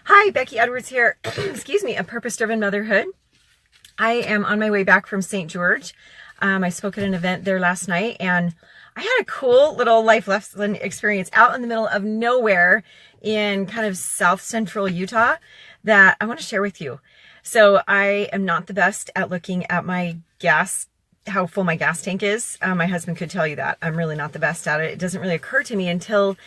Hi, Becky Edwards here. Excuse me, a purpose-driven motherhood. I am on my way back from St. George. I spoke at an event there last night, and I had a cool little life lesson experience out in the middle of nowhere in kind of south central Utah that I want to share with you. So I am not the best at looking at my gas, how full my gas tank is. My husband could tell you that. I'm really not the best at it. It doesn't really occur to me until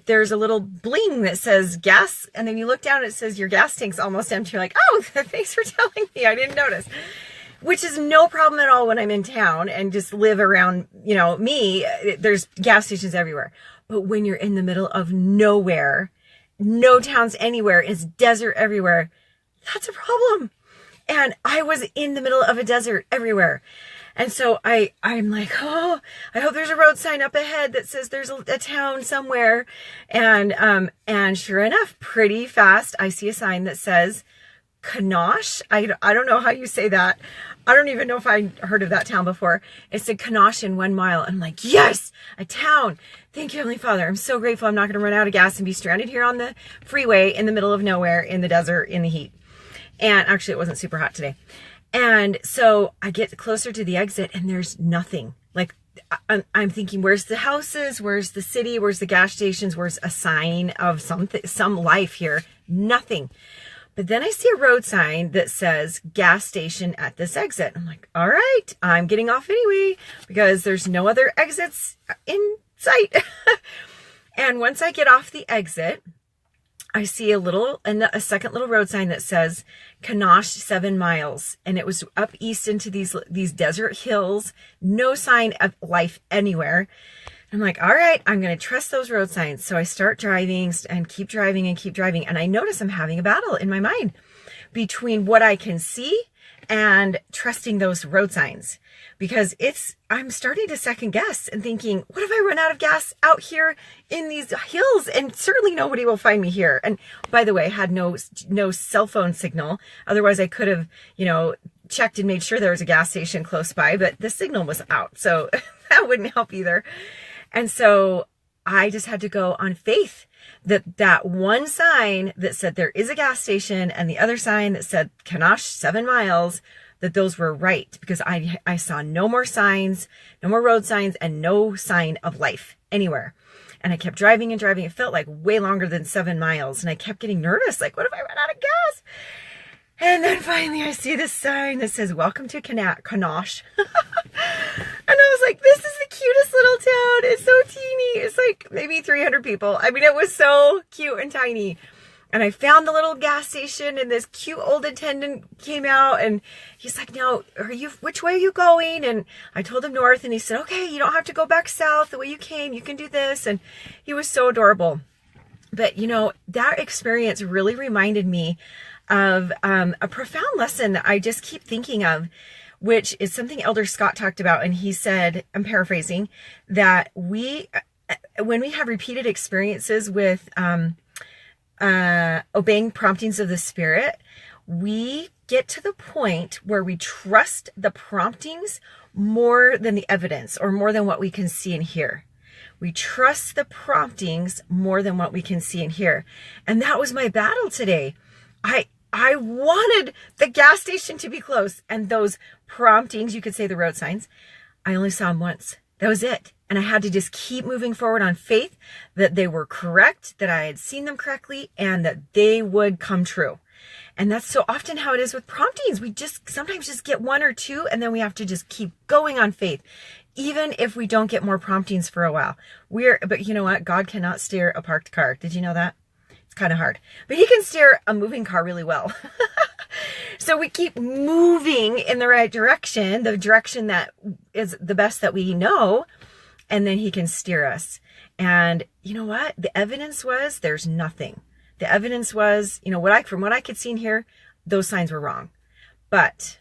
there's a little bling that says gas, and then you look down and it says your gas tank's almost empty. You're like, oh, thanks for telling me. I didn't notice. Which is no problem at all when I'm in town and just live around, me. There's gas stations everywhere. But when you're in the middle of nowhere, no towns anywhere, it's desert everywhere, that's a problem. And I was in the middle of a desert everywhere. And so I'm like, oh, I hope there's a road sign up ahead that says there's a town somewhere. And sure enough, pretty fast, I see a sign that says Kanosh. I don't know how you say that. I don't even know if I heard of that town before. It said Kanosh in 1 mile. And I'm like, yes, a town. Thank you, Heavenly Father. I'm so grateful I'm not going to run out of gas and be stranded here on the freeway in the middle of nowhere, in the desert, in the heat. And actually, it wasn't super hot today. And so I get closer to the exit and there's nothing. Like I'm thinking, where's the houses? Where's the city? Where's the gas stations? Where's a sign of something, some life here? Nothing. But then I see a road sign that says gas station at this exit. I'm like, all right, I'm getting off anyway because there's no other exits in sight. And once I get off the exit, I see a second little road sign that says Kanosh 7 miles. And it was up east into these desert hills, no sign of life anywhere. I'm like, all right, I'm going to trust those road signs. So I start driving and keep driving and keep driving. And I notice I'm having a battle in my mind between what I can see and trusting those road signs, because I'm starting to second guess and thinking, what if I run out of gas out here in these hills? And certainly nobody will find me here. And by the way, I had no cell phone signal. Otherwise I could have, checked and made sure there was a gas station close by, but the signal was out. So that wouldn't help either. And so I just had to go on faith that one sign that said there is a gas station and the other sign that said Kanosh 7 miles, that those were right, because I saw no more signs, no more road signs, and no sign of life anywhere. And I kept driving and driving. It felt like way longer than 7 miles. And I kept getting nervous. Like, what if I run out of gas? And then finally I see this sign that says, welcome to Kanosh. And I was like, this is the cutest little town. It's so teeny. It's like maybe 300 people. I mean, it was so cute and tiny. And I found the little gas station, and this cute old attendant came out and he's like, now, which way are you going? And I told him north, and he said, okay, you don't have to go back south the way you came. You can do this. And he was so adorable. But that experience really reminded me of a profound lesson that I just keep thinking of, which is something Elder Scott talked about. And he said, I'm paraphrasing, that when we have repeated experiences with obeying promptings of the Spirit, we get to the point where we trust the promptings more than the evidence, or more than what we can see and hear. We trust the promptings more than what we can see and hear. And that was my battle today. I wanted the gas station to be close, and those promptings, you could say the road signs, I only saw them once. That was it. And I had to just keep moving forward on faith that they were correct, that I had seen them correctly, and that they would come true. And that's so often how it is with promptings. We sometimes just get one or two, and then we have to just keep going on faith, even if we don't get more promptings for a while. But you know what? God cannot steer a parked car. Did you know that? It's kind of hard, but he can steer a moving car really well. So we keep moving in the right direction, the direction that is the best that we know, and then he can steer us. And you know what? The evidence was there's nothing. The evidence was, from what I could see in here, those signs were wrong, but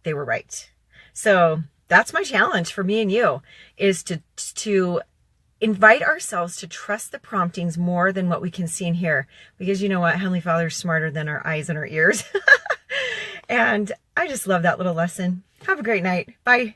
they were right. So that's my challenge for me and you, is to invite ourselves to trust the promptings more than what we can see and hear. Because you know what? Heavenly Father is smarter than our eyes and our ears. And I just love that little lesson. Have a great night. Bye.